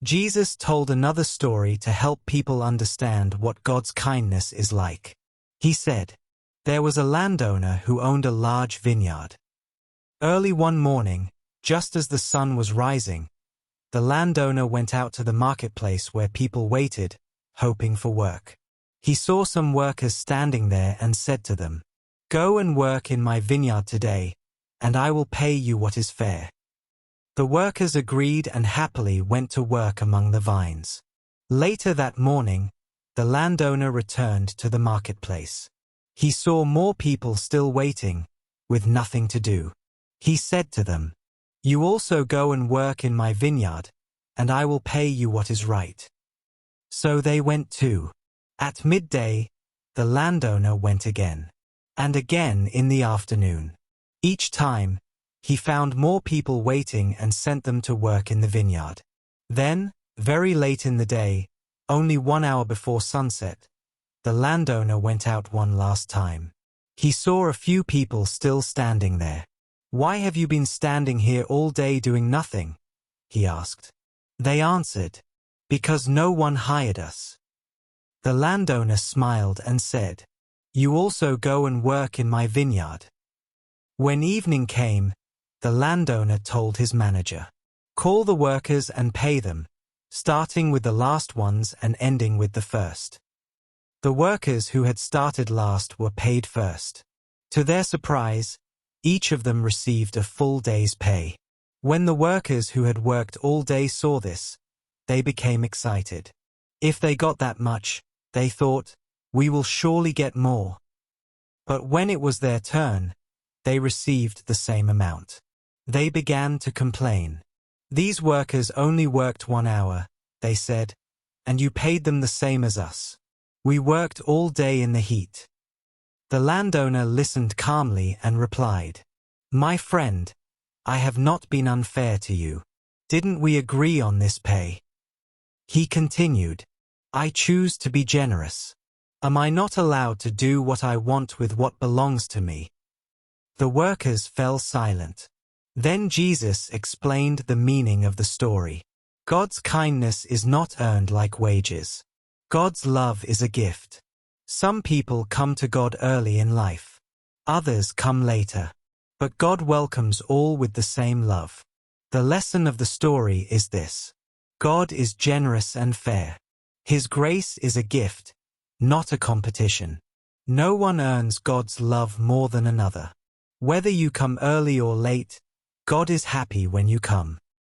Jesus told another story to help people understand what God's kindness is like. He said, "There was a landowner who owned a large vineyard. Early one morning, just as the sun was rising, the landowner went out to the marketplace where people waited, hoping for work. He saw some workers standing there and said to them, 'Go and work in my vineyard today, and I will pay you what is fair.' The workers agreed and happily went to work among the vines. Later that morning, the landowner returned to the marketplace. He saw more people still waiting, with nothing to do. He said to them, 'You also go and work in my vineyard, and I will pay you what is right.' So they went too. At midday, the landowner went again, and again in the afternoon. Each time, he found more people waiting and sent them to work in the vineyard. Then, very late in the day, only 1 hour before sunset, the landowner went out one last time. He saw a few people still standing there. 'Why have you been standing here all day doing nothing?' he asked. They answered, 'Because no one hired us.' The landowner smiled and said, 'You also go and work in my vineyard.' When evening came, the landowner told his manager, 'Call the workers and pay them, starting with the last ones and ending with the first.' The workers who had started last were paid first. To their surprise, each of them received a full day's pay. When the workers who had worked all day saw this, they became excited. If they got that much, they thought, 'We will surely get more.' But when it was their turn, they received the same amount. They began to complain. 'These workers only worked 1 hour,' they said, 'and you paid them the same as us. We worked all day in the heat.' The landowner listened calmly and replied, 'My friend, I have not been unfair to you. Didn't we agree on this pay?' He continued, 'I choose to be generous. Am I not allowed to do what I want with what belongs to me?' The workers fell silent. Then Jesus explained the meaning of the story. God's kindness is not earned like wages. God's love is a gift. Some people come to God early in life. Others come later. But God welcomes all with the same love. The lesson of the story is this: God is generous and fair. His grace is a gift, not a competition. No one earns God's love more than another. Whether you come early or late, God is happy when you come.